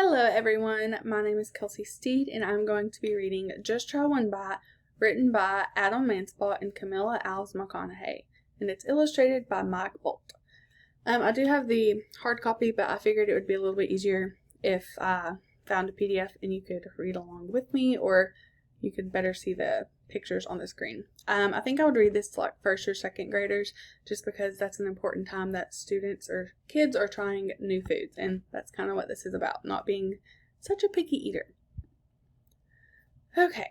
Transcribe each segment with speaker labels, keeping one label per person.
Speaker 1: Hello everyone, my name is Kelsie Steed and I'm going to be reading Just Try One Bite, written by Mansbach and Camila Alves McConaughey, and it's illustrated by Mike Bolt. I do have the hard copy, but I figured it would be a little bit easier if I found a PDF and you could read along with me, or you could better see the pictures on the screen. I think I would read this to like first or second graders, just because that's an important time that students or kids are trying new foods, and that's kind of what this is about, not being such a picky eater. Okay.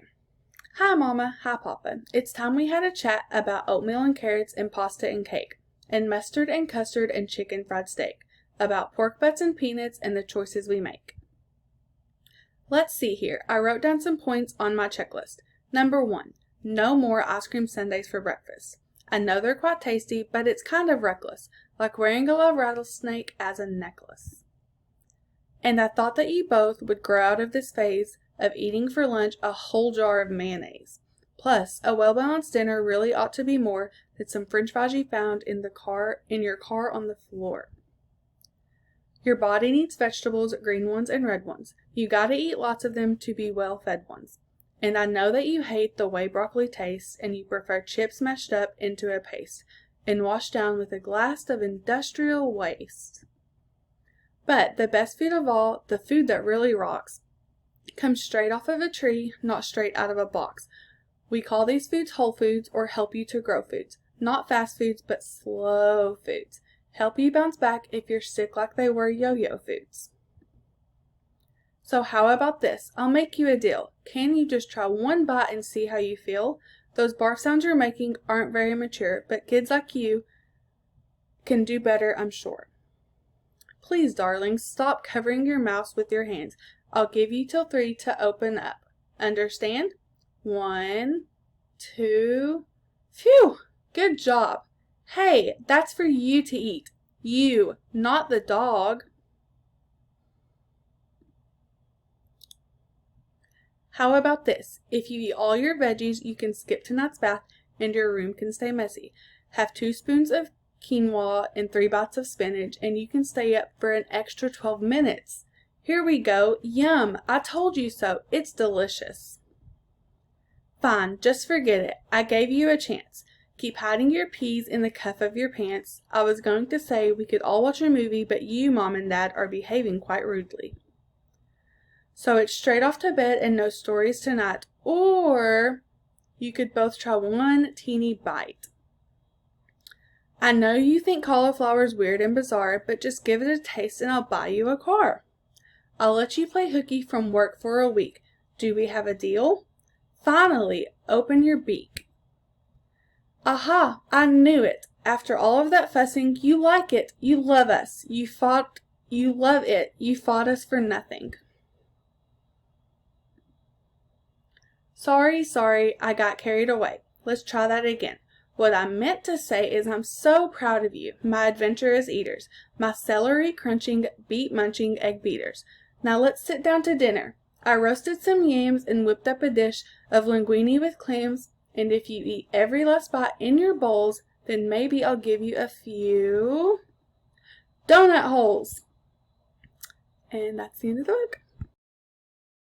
Speaker 1: Hi Mama, hi Papa. It's time we had a chat about oatmeal and carrots and pasta and cake, and mustard and custard and chicken fried steak, about pork butts and peanuts and the choices we make. Let's see here. I wrote down some points on my checklist. Number 1, no more ice cream sundaes for breakfast. I know they're quite tasty, but it's kind of reckless, like wearing a love rattlesnake as a necklace. And I thought that you both would grow out of this phase of eating for lunch a whole jar of mayonnaise. Plus, a well-balanced dinner really ought to be more than some french fries you found in your car on the floor. Your body needs vegetables, green ones and red ones. You gotta eat lots of them to be well-fed ones. And I know that you hate the way broccoli tastes, and you prefer chips mashed up into a paste and washed down with a glass of industrial waste. But the best food of all, the food that really rocks, comes straight off of a tree, not straight out of a box. We call these foods whole foods, or help you to grow foods. Not fast foods, but slow foods. Help you bounce back if you're sick like they were yo-yo foods. So how about this? I'll make you a deal. Can you just try one bite and see how you feel? Those barf sounds you're making aren't very mature, but kids like you can do better, I'm sure. Please, darlings, stop covering your mouths with your hands. I'll give you till 3 to open up. Understand? 1, 2, phew! Good job. Hey, that's for you to eat. You, not the dog. How about this? If you eat all your veggies, you can skip tonight's bath and your room can stay messy. Have 2 spoons of quinoa and 3 bites of spinach, and you can stay up for an extra 12 minutes. Here we go. Yum! I told you so. It's delicious. Fine, just forget it. I gave you a chance. Keep hiding your peas in the cuff of your pants. I was going to say we could all watch a movie, but you, Mom and Dad, are behaving quite rudely. So it's straight off to bed and no stories tonight. Or you could both try one teeny bite. I know you think cauliflower is weird and bizarre, but just give it a taste and I'll buy you a car. I'll let you play hooky from work for a week. Do we have a deal? Finally, open your beak. Aha! I knew it. After all of that fussing, you like it. You love us. You love it. You fought us for nothing. Sorry, I got carried away. Let's try that again. What I meant to say is I'm so proud of you, my adventurous eaters, my celery crunching, beet munching egg beaters. Now let's sit down to dinner. I roasted some yams and whipped up a dish of linguine with clams, and if you eat every last bite in your bowls, then maybe I'll give you a few donut holes. And that's the end of the book.